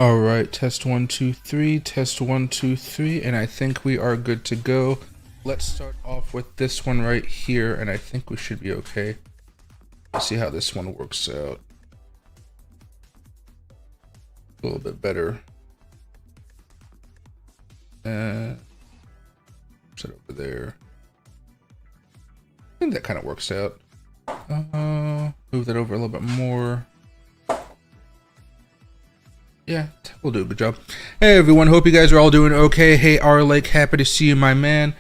All right, test 1 2 3, test 1 2 3, and I think we are good to go. Let's start off with this one right here, and I think we should be okay. Let's see how this one works out. A little bit better. Set over there. I think that kind of works out. Move that over a little bit more. Yeah, we'll do a good job. Hey everyone, hope you guys are all doing okay. Hey R Lake, happy to see you, my man.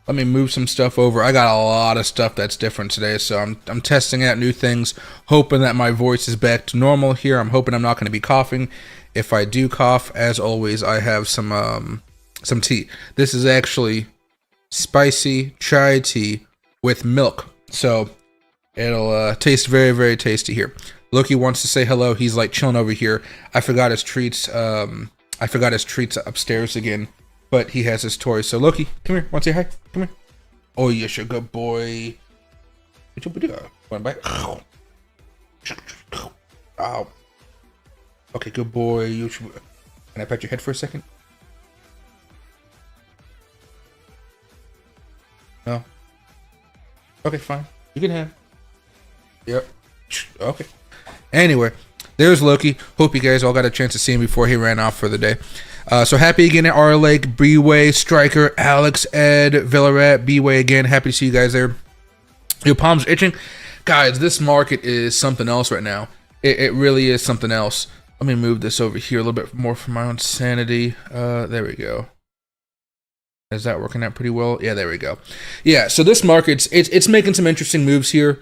Let me move some stuff over. I got a lot of stuff that's different today, so I'm testing out new things, hoping that my voice is back to normal here. I'm hoping I'm not going to be coughing. If I do cough, as always, I have some tea. This is actually spicy chai tea with milk, so it'll taste very, very tasty here. Loki wants to say hello. He's like chilling over here. I forgot his treats. I forgot his treats upstairs again, but he has his toys. So Loki, come here. Want to say hi? Come here. Oh, yes, you're a good boy. One bite. Oh. Okay, good boy. You should... Can I pat your head for a second? No. Okay, fine. You can have. Yep. Okay. Anyway, there's Loki. Hope you guys all got a chance to see him before he ran off for the day. So happy again at R Lake, B-Way, Striker, Alex, Ed, Villarat, B-Way again. Happy to see you guys there. Your palms itching. Guys, this market is something else right now. It really is something else. Let me move this over here a little bit more for my own sanity. There we go. Is that working out pretty well? Yeah, there we go. Yeah, so this market's it's making some interesting moves here.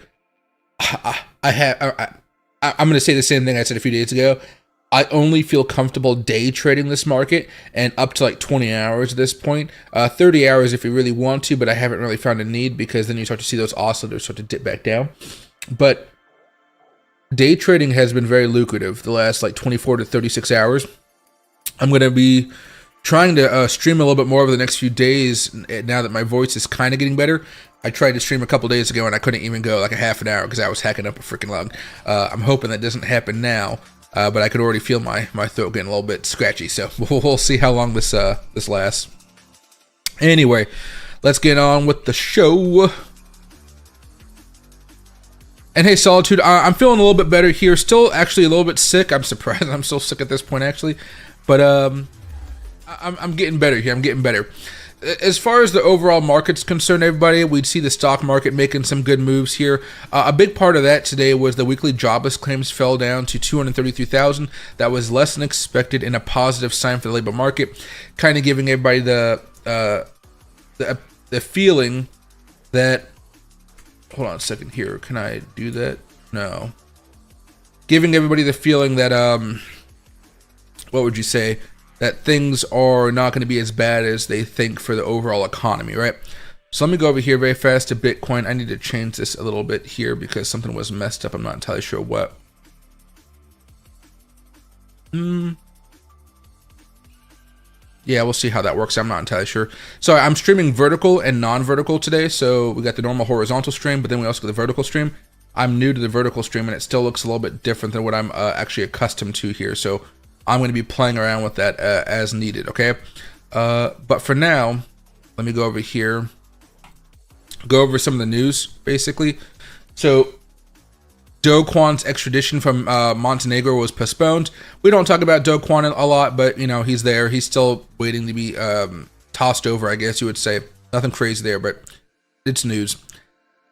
I'm going to say the same thing I said a few days ago. I only feel comfortable day trading this market and up to like 20 hours at this point. 30 hours if you really want to, but I haven't really found a need because then you start to see those oscillators start to dip back down. But day trading has been very lucrative the last like 24 to 36 hours. I'm going to be trying to stream a little bit more over the next few days now that my voice is kind of getting better. I tried to stream a couple days ago and I couldn't even go like a half an hour because I was hacking up a freaking lung. I'm hoping that doesn't happen now, but I could already feel my throat getting a little bit scratchy. So we'll see how long this lasts. Anyway, let's get on with the show. And hey, Solitude, I'm feeling a little bit better here. Still actually a little bit sick. I'm surprised I'm still sick at this point actually, but I'm getting better here. I'm getting better. As far as the overall market's concerned, everybody, we'd see the stock market making some good moves here. A big part of that today was the weekly jobless claims fell down to 233,000. That was less than expected and a positive sign for the labor market, kind of giving everybody the feeling that. Hold on a second here. Can I do that? No. Giving everybody the feeling that what would you say? That things are not going to be as bad as they think for the overall economy, right? So let me go over here very fast to Bitcoin. I need to change this a little bit here because something was messed up. I'm not entirely sure what. Yeah, we'll see how that works. I'm not entirely sure. So I'm streaming vertical and non-vertical today. So we got the normal horizontal stream, but then we also got the vertical stream. I'm new to the vertical stream and it still looks a little bit different than what I'm actually accustomed to here. So I'm going to be playing around with that as needed, okay? But for now, let me go over here. Go over some of the news, basically. So, Do Kwon's extradition from Montenegro was postponed. We don't talk about Do Kwon a lot, but, you know, he's there. He's still waiting to be tossed over, I guess you would say. Nothing crazy there, but it's news.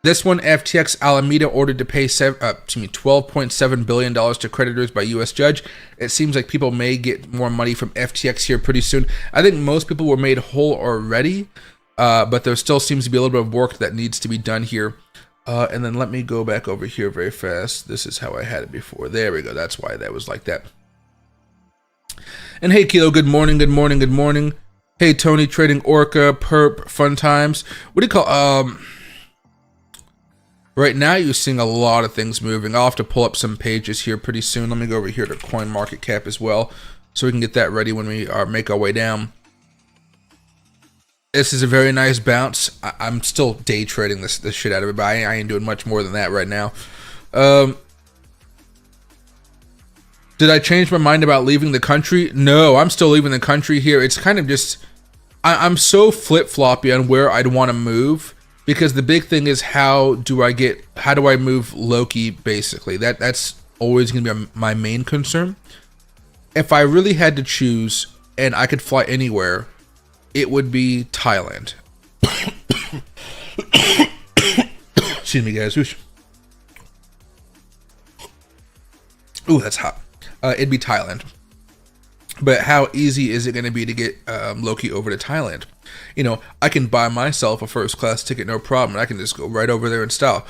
This one, FTX Alameda ordered to pay $12.7 billion to creditors by U.S. judge. It seems like people may get more money from FTX here pretty soon. I think most people were made whole already, but there still seems to be a little bit of work that needs to be done here. And then let me go back over here very fast. This is how I had it before. There we go. That's why that was like that. And hey, Kilo, good morning, good morning, good morning. Hey, Tony, trading Orca, Perp, fun times. What do you call, right now, you're seeing a lot of things moving. I'll have to pull up some pages here pretty soon. Let me go over here to CoinMarketCap as well, so we can get that ready when we make our way down. This is a very nice bounce. I'm still day trading this shit out of it, but I ain't doing much more than that right now. Did I change my mind about leaving the country? No, I'm still leaving the country here. It's kind of just, I'm so flip-floppy on where I'd want to move, because the big thing is how do I move Loki, basically. That's always going to be my main concern. If I really had to choose and I could fly anywhere, it would be Thailand. Excuse me, guys. Ooh, that's hot. It'd be Thailand. But how easy is it going to be to get Loki over to Thailand? You know, I can buy myself a first class ticket, no problem. I can just go right over there in style.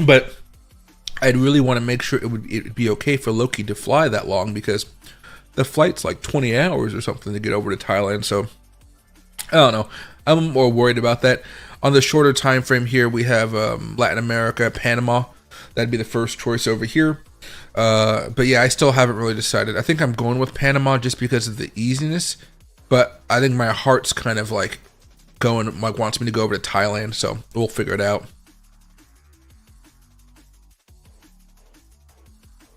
But I'd really want to make sure it'd be okay for Loki to fly that long, because the flight's like 20 hours or something to get over to Thailand. So I don't know. I'm more worried about that. On the shorter time frame here, we have Latin America, Panama. That'd be the first choice over here. But yeah, I still haven't really decided. I think I'm going with Panama just because of the easiness. But I think my heart's kind of like wants me to go over to Thailand. So we'll figure it out.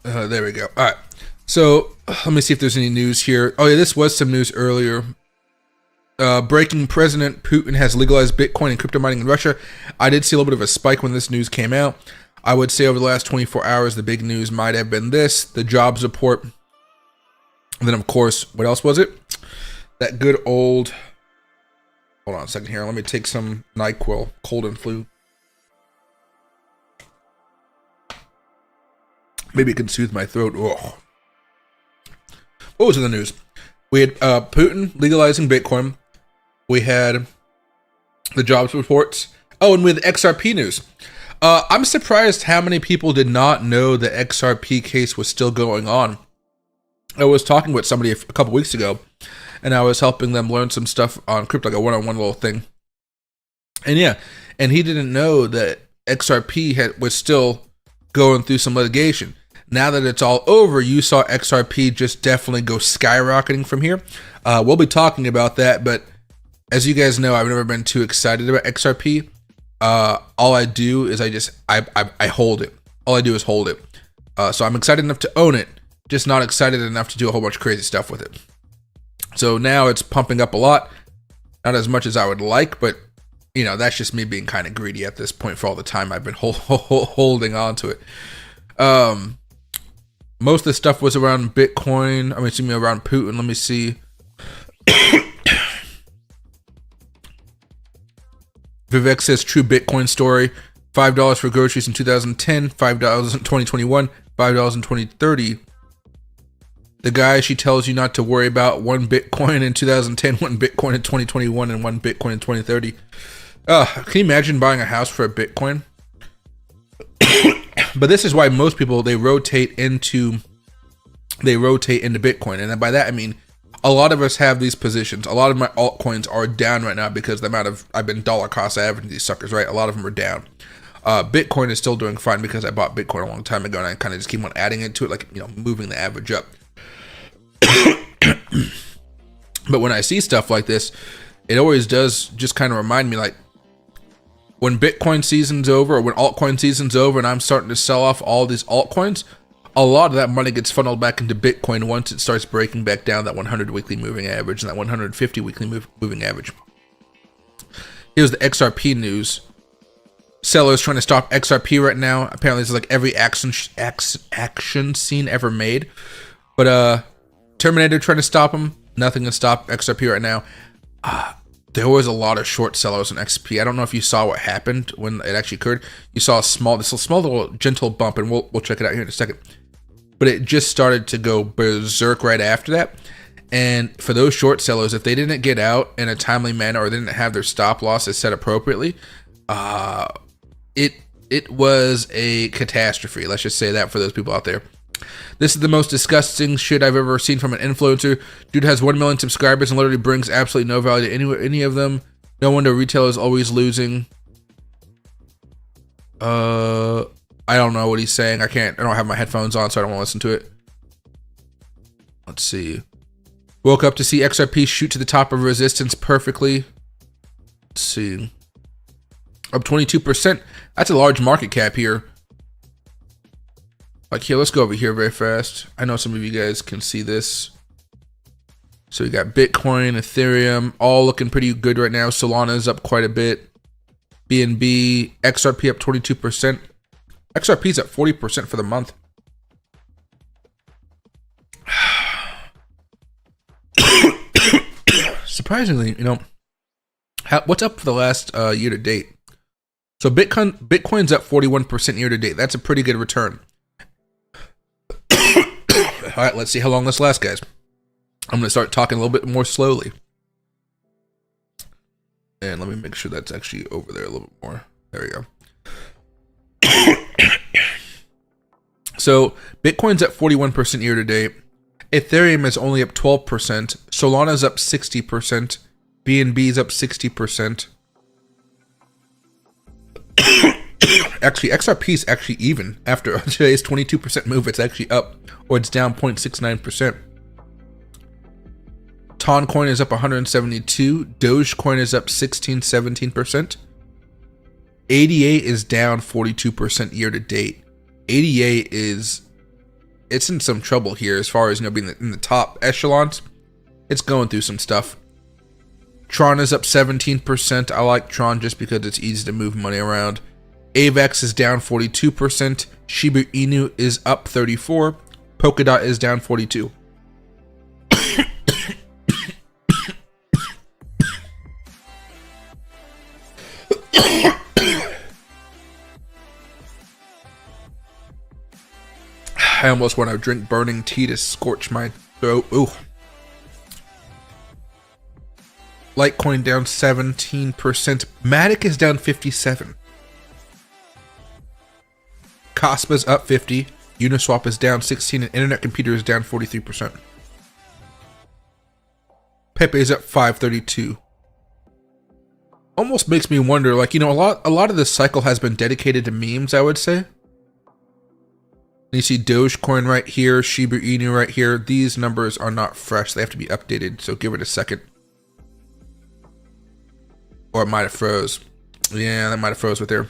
There we go. All right. So let me see if there's any news here. Oh yeah, this was some news earlier. Breaking: President Putin has legalized Bitcoin and crypto mining in Russia. I did see a little bit of a spike when this news came out. I would say over the last 24 hours, the big news might have been the jobs report. And then, of course, what else was it? That good old... Hold on a second here. Let me take some NyQuil, cold and flu. Maybe it can soothe my throat. Ugh. What was in the news? We had Putin legalizing Bitcoin. We had the jobs reports. Oh, and we had the XRP news. I'm surprised how many people did not know the XRP case was still going on. I was talking with somebody a couple weeks ago, and I was helping them learn some stuff on crypto, like a one-on-one little thing. And yeah, and he didn't know that XRP was still going through some litigation. Now that it's all over, you saw XRP just definitely go skyrocketing from here. We'll be talking about that, but as you guys know, I've never been too excited about XRP. All I do is I hold it. All I do is hold it. So I'm excited enough to own it, just not excited enough to do a whole bunch of crazy stuff with it. So now it's pumping up a lot. Not as much as I would like, but you know, that's just me being kind of greedy at this point for all the time I've been holding on to it. Most of the stuff was around Bitcoin. Around Putin. Let me see. Vivek says true Bitcoin story. $5 for groceries in 2010, $5 in 2021, $5 in 2030. The guy she tells you not to worry about, 1 Bitcoin in 2010, 1 Bitcoin in 2021, and 1 Bitcoin in 2030. Can you imagine buying a house for a Bitcoin? But this is why most people, they rotate into Bitcoin. And by that, I mean, a lot of us have these positions. A lot of my altcoins are down right now because the amount of, I've been dollar cost averaging these suckers, right? A lot of them are down. Bitcoin is still doing fine because I bought Bitcoin a long time ago and I kind of just keep on adding into it, like, you know, moving the average up. But when I see stuff like this, it always does just kind of remind me, like, when Bitcoin season's over or when altcoin season's over and I'm starting to sell off all these altcoins, a lot of that money gets funneled back into Bitcoin once it starts breaking back down that 100 weekly moving average and that 150 weekly moving average. Here's the XRP news. Sellers trying to stop XRP right now. Apparently this is like every action scene ever made. But Terminator trying to stop them. Nothing can stop XRP right now. There was a lot of short sellers on XP. I don't know if you saw what happened when it actually occurred. You saw this small little gentle bump, and we'll check it out here in a second. But it just started to go berserk right after that. And for those short sellers, if they didn't get out in a timely manner or didn't have their stop losses set appropriately, it was a catastrophe. Let's just say that for those people out there. This is the most disgusting shit I've ever seen from an influencer. Dude has 1 million subscribers and literally brings absolutely no value to any of them. No wonder retail is always losing. I don't know what he's saying. I don't have my headphones on, so I don't want to listen to it. Let's see. Woke up to see XRP shoot to the top of resistance perfectly. Let's see. Up 22%. That's a large market cap here. Like here, let's go over here very fast. I know some of you guys can see this. So we got Bitcoin, Ethereum, all looking pretty good right now. Solana is up quite a bit. BNB, XRP up 22%. XRP is up 40% for the month. Surprisingly, you know, what's up for the last year to date? So Bitcoin's up 41% year to date. That's a pretty good return. All right, let's see how long this lasts, guys. I'm going to start talking a little bit more slowly. And let me make sure that's actually over there a little bit more. There we go. So Bitcoin's up 41% year to date. Ethereum is only up 12%. Solana's up 60%. BNB's up 60%. Actually, XRP is actually even. After today's 22% move, it's actually up, or it's down 0.69%. Toncoin is up 172. Dogecoin is up 17%. ADA is down 42% year to date. ADA it's in some trouble here as far as, you know, being in the top echelons. It's going through some stuff. Tron is up 17%. I like Tron just because it's easy to move money around. AVAX is down 42%. Shiba Inu is up 34%. Polkadot is down 42%. I almost want to drink burning tea to scorch my throat. Ooh. Litecoin down 17%. Matic is down 57%. Cospa's up 50%. Uniswap is down 16%. And Internet Computer is down 43%. Pepe is up 532%. Almost makes me wonder, like, you know, a lot of this cycle has been dedicated to memes, I would say. You see Dogecoin right here, Shiba Inu right here. These numbers are not fresh. They have to be updated, so give it a second. Or it might have froze. Yeah, that might have froze right there.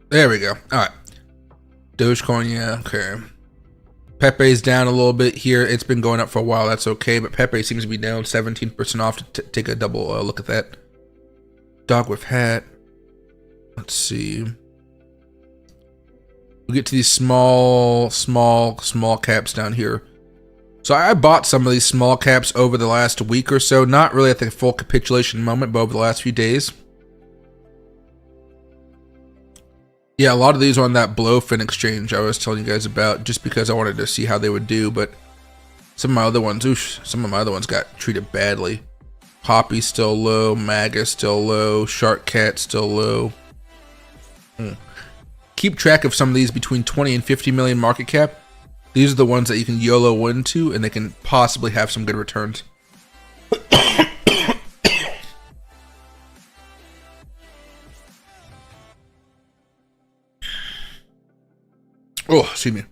There we go. All right. Dogecoin, yeah, okay. Pepe's down a little bit here. It's been going up for a while. That's okay, but Pepe seems to be down 17% off. To take a double look at that. Dog with hat. Let's see. We get to these small caps down here. So I bought some of these small caps over the last week or so. Not really at the full capitulation moment, but over the last few days. Yeah, a lot of these are on that Blowfin exchange I was telling you guys about, just because I wanted to see how they would do. But some of my other ones, got treated badly. Poppy's still low, Maga still low, Shark Cat still low. Keep track of some of these between 20 and 50 million market cap. These are the ones that you can YOLO into, and they can possibly have some good returns. Oh, excuse me.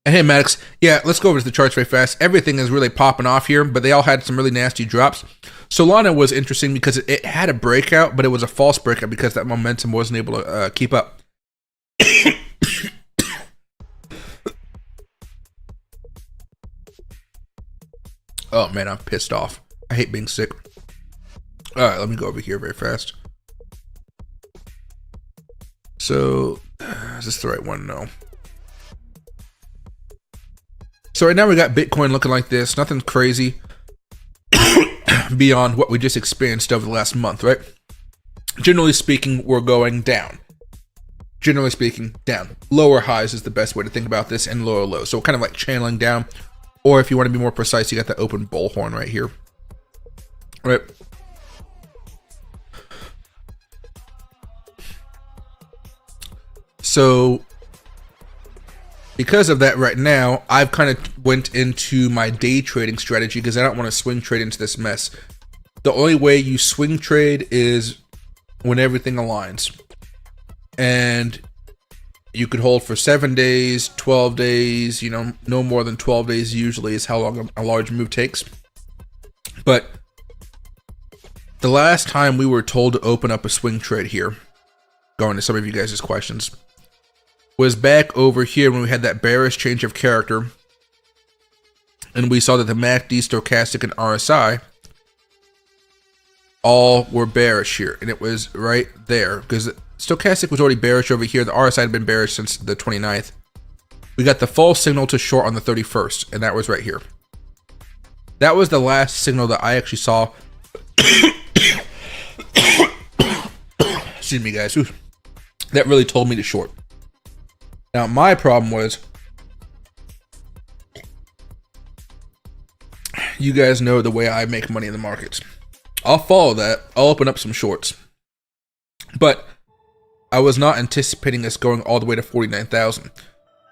And hey, Maddox, yeah, let's go over to the charts very fast. Everything is really popping off here, but they all had some really nasty drops. Solana was interesting because it had a breakout, but it was a false breakout because that momentum wasn't able to keep up. Oh, man, I'm pissed off. I hate being sick. All right, let me go over here very fast. So, is this the right one? No. So right now we got Bitcoin looking like this. Nothing crazy beyond what we just experienced over the last month, right? Generally speaking, we're going down. Generally speaking, down. Lower highs is the best way to think about this, and lower lows. So kind of like channeling down. Or if you want to be more precise, you got the open bullhorn right here. Right? So because of that right now, I've kind of went into my day trading strategy because I don't want to swing trade into this mess. The only way you swing trade is when everything aligns. And you could hold for 7 days, 12 days, you know, no more than 12 days usually is how long a large move takes. But the last time we were told to open up a swing trade here, going to some of you guys' questions, was back over here when we had that bearish change of character, and we saw that the MACD, stochastic, and RSI all were bearish here, and it was right there because stochastic was already bearish over here. The RSI had been bearish since the 29th. We got the false signal to short on the 31st, and that was right here. That was the last signal that I actually saw. Excuse me, guys. Ooh. That really told me to short. Now, my problem was, you guys know the way I make money in the markets. I'll follow that. I'll open up some shorts. But I was not anticipating this going all the way to 49,000.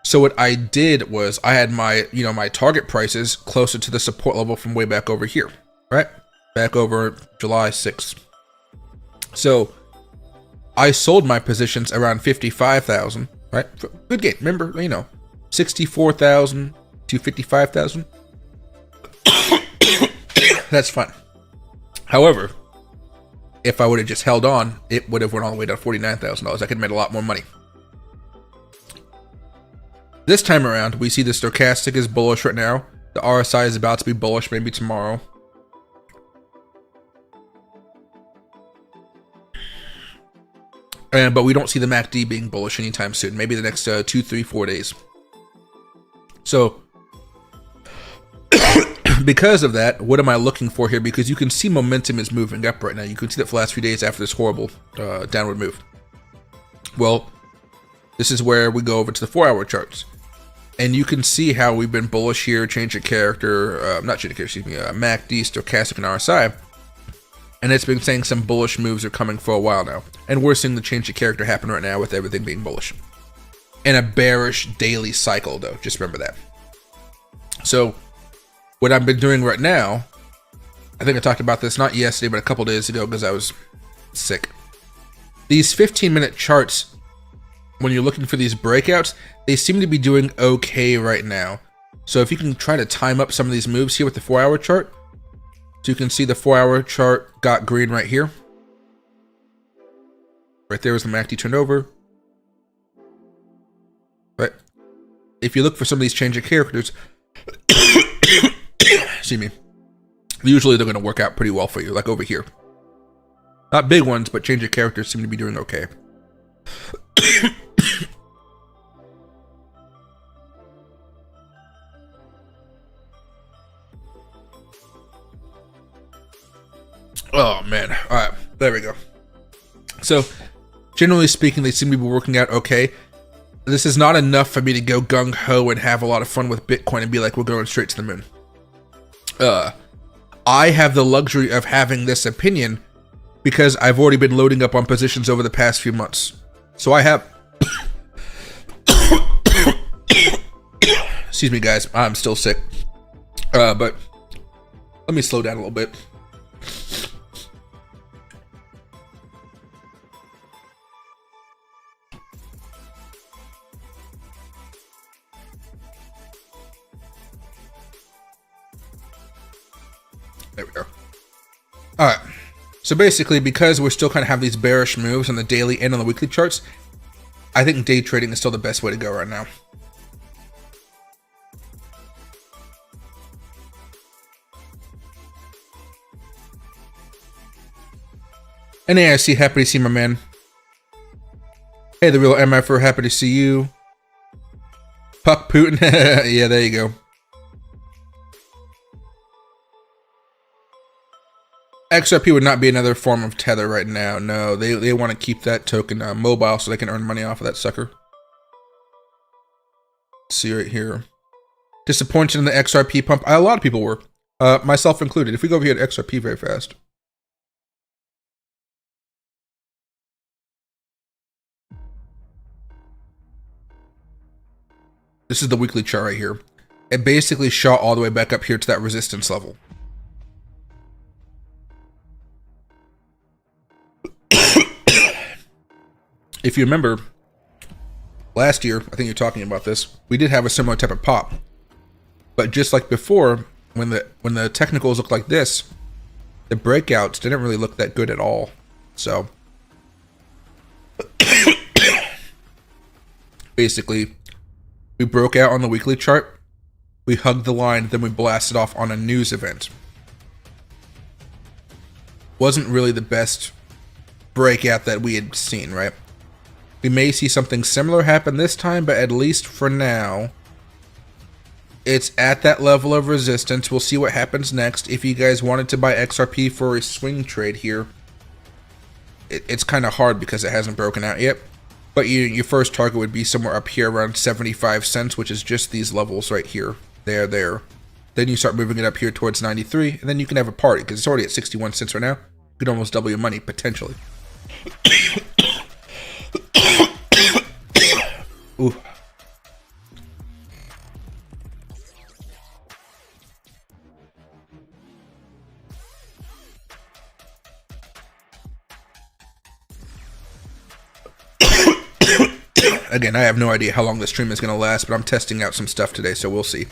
So what I did was I had my, my target prices closer to the support level from way back over here, right? Back over July 6th. So I sold my positions around 55,000, right? Good gain. Remember, 64,000 to 55,000. That's fine. However, if I would have just held on, it would have went all the way down to $49,000. I could have made a lot more money. This time around, we see the stochastic is bullish right now. The RSI is about to be bullish maybe tomorrow. But we don't see the MACD being bullish anytime soon. Maybe the next 2, 3, 4 days. So, because of that, what am I looking for here? Because you can see momentum is moving up right now. You can see that for the last few days after this horrible downward move. Well, this is where we go over to the 4-hour charts. And you can see how we've been bullish here, change of character, not change of character, excuse me, MACD, stochastic, and RSI. And it's been saying some bullish moves are coming for a while now. And we're seeing the change of character happen right now with everything being bullish. In a bearish daily cycle, though. Just remember that. So, what I've been doing right now, I think I talked about this not yesterday, but a couple days ago because I was sick. These 15-minute charts, when you're looking for these breakouts, they seem to be doing okay right now. So if you can try to time up some of these moves here with the 4-hour chart, so you can see the 4-hour chart got green right here. Right there was the MACD turned over. Right. If you look for some of these change of characters, excuse me, usually they're going to work out pretty well for you, like over here. Not big ones, but change of characters seem to be doing okay. Oh, man. All right. There we go. So, generally speaking, they seem to be working out okay. This is not enough for me to go gung-ho and have a lot of fun with Bitcoin and be like, we're going straight to the moon. I have the luxury of having this opinion because I've already been loading up on positions over the past few months. So I have... Excuse me, guys. I'm still sick. But let me slow down a little bit. There we go. All right. So basically, because we're still kind of have these bearish moves on the daily and on the weekly charts, I think day trading is still the best way to go right now. NAIC, happy to see my man. Hey, the real MFer, happy to see you. Puck Putin. Yeah, there you go. XRP would not be another form of tether right now. No, they want to keep that token mobile so they can earn money off of that sucker. Let's see right here. Disappointed in the XRP pump. A lot of people were, myself included. If we go over here to XRP very fast. This is the weekly chart right here. It basically shot all the way back up here to that resistance level. If you remember, last year, I think you're talking about this, we did have a similar type of pop. But just like before, when the technicals look like this, the breakouts didn't really look that good at all. So basically, we broke out on the weekly chart, we hugged the line, then we blasted off on a news event. Wasn't really the best breakout that we had seen, right? We may see something similar happen this time, but at least for now, it's at that level of resistance. We'll see what happens next. If you guys wanted to buy XRP for a swing trade here, it's kind of hard because it hasn't broken out yet. But your first target would be somewhere up here around 75 cents, which is just these levels right here. There. Then you start moving it up here towards 93, and then you can have a party because it's already at 61 cents right now. You could almost double your money, potentially. Ooh. Again, I have no idea how long this stream is going to last, but I'm testing out some stuff today, so we'll see.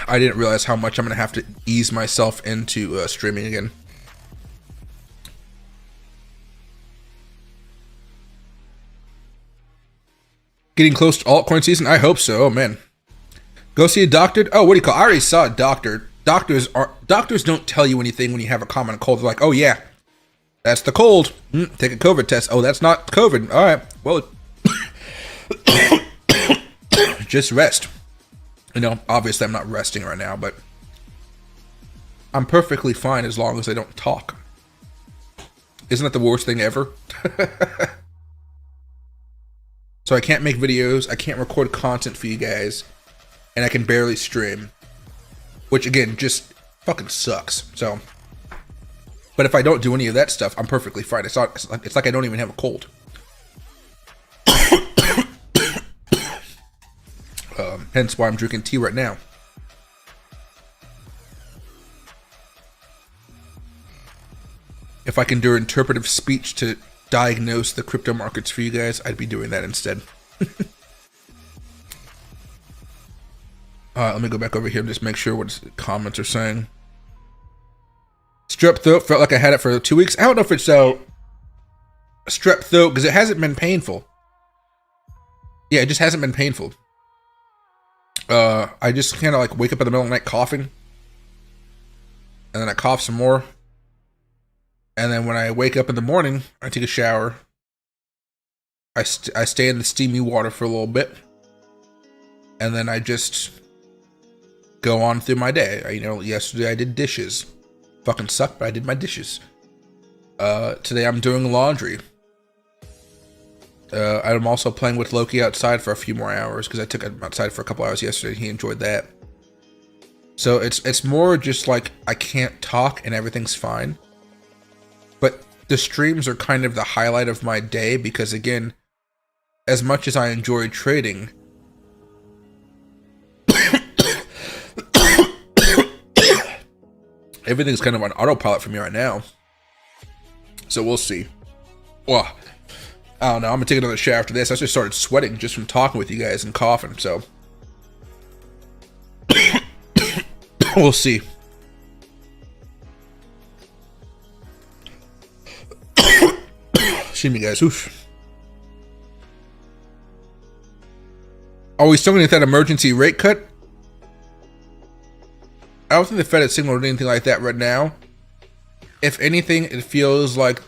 I didn't realize how much I'm going to have to ease myself into streaming again. Getting close to altcoin season? I hope so. Oh, man. Go see a doctor? Oh, what do you call it? I already saw a doctor. Doctors don't tell you anything when you have a common cold. They're like, oh, yeah, that's the cold. Take a COVID test. Oh, that's not COVID. All right. Well, just rest. You know, obviously I'm not resting right now, but I'm perfectly fine as long as I don't talk. Isn't that the worst thing ever? So I can't make videos, I can't record content for you guys, and I can barely stream, which again, just fucking sucks. So, but if I don't do any of that stuff, I'm perfectly fine. It's like I don't even have a cold. Hence why I'm drinking tea right now. If I can do interpretive speech to diagnose the crypto markets for you guys, I'd be doing that instead. Let me go back over here and just make sure what the comments are saying. Strep throat, felt like I had it for 2 weeks. I don't know if it's strep throat because it hasn't been painful. Yeah, it just hasn't been painful. I just kind of like wake up in the middle of the night coughing, and then I cough some more. And then when I wake up in the morning, I take a shower. I stay in the steamy water for a little bit. And then I just go on through my day. You know, yesterday I did dishes. Fucking sucked, but I did my dishes. Today I'm doing laundry. I'm also playing with Loki outside for a few more hours because I took him outside for a couple hours yesterday. He enjoyed that. So it's more just like I can't talk and everything's fine. But the streams are kind of the highlight of my day because, again, as much as I enjoy trading, everything's kind of on autopilot for me right now. So we'll see. Well, I don't know. I'm going to take another shower after this. I just started sweating just from talking with you guys and coughing, so we'll see. Excuse me, guys. Oof. Are we still going to get that emergency rate cut? I don't think the Fed has signaled anything like that right now. If anything, it feels like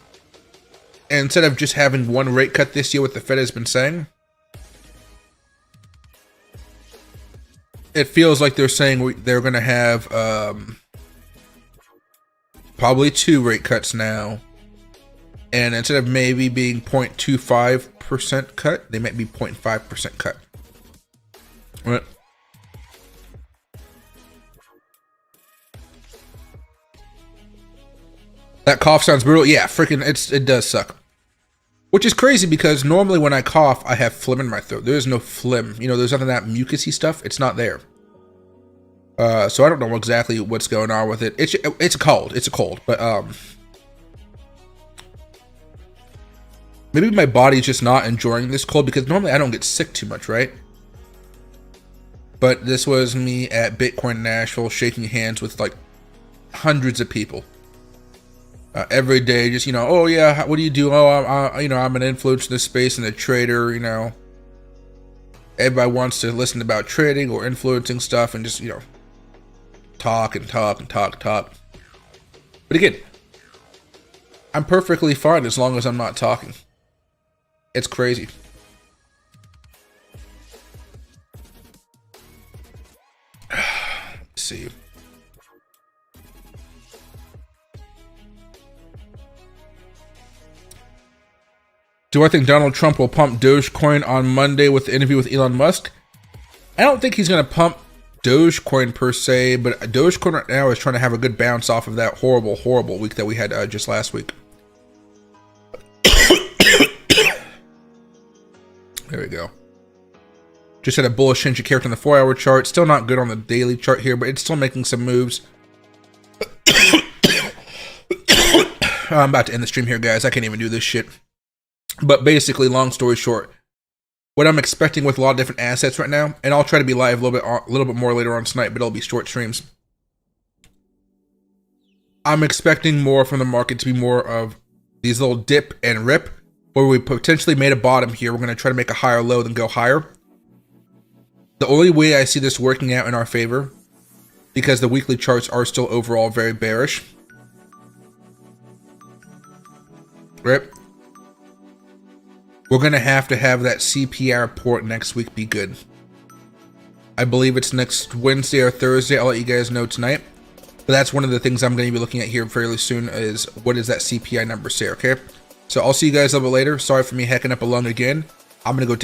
instead of just having one rate cut this year, what the Fed has been saying, it feels like they're saying they're going to have probably 2 rate cuts now. And instead of maybe being 0.25% cut, they might be 0.5% cut. Right. That cough sounds brutal. Yeah, freaking, it does suck. Which is crazy because normally when I cough, I have phlegm in my throat. There is no phlegm. You know, there's none of that mucusy stuff. It's not there. So I don't know exactly what's going on with it. It's a cold. It's a cold. But maybe my body's just not enjoying this cold because normally I don't get sick too much, right? But this was me at Bitcoin Nashville shaking hands with like hundreds of people. Every day, just, oh yeah, what do you do? Oh, I'm an influencer in this space and a trader, Everybody wants to listen about trading or influencing stuff and just, talk and talk and talk and talk. But again, I'm perfectly fine as long as I'm not talking. It's crazy. Let's see. Do I think Donald Trump will pump Dogecoin on Monday with the interview with Elon Musk? I don't think he's going to pump Dogecoin per se, but Dogecoin right now is trying to have a good bounce off of that horrible, horrible week that we had just last week. There we go. Just had a bullish Shinji character on the 4-hour chart. Still not good on the daily chart here, but it's still making some moves. I'm about to end the stream here, guys. I can't even do this shit. But basically, long story short, what I'm expecting with a lot of different assets right now, and I'll try to be live a little bit more later on tonight, but it'll be short streams. I'm expecting more from the market to be more of these little dip and rip, where we potentially made a bottom here. We're going to try to make a higher low, then go higher. The only way I see this working out in our favor, because the weekly charts are still overall very bearish. Rip. We're going to have that CPI report next week be good. I believe it's next Wednesday or Thursday. I'll let you guys know tonight. But that's one of the things I'm going to be looking at here fairly soon is what does that CPI number say, okay? So I'll see you guys a little bit later. Sorry for me hacking up a lung again. I'm going to go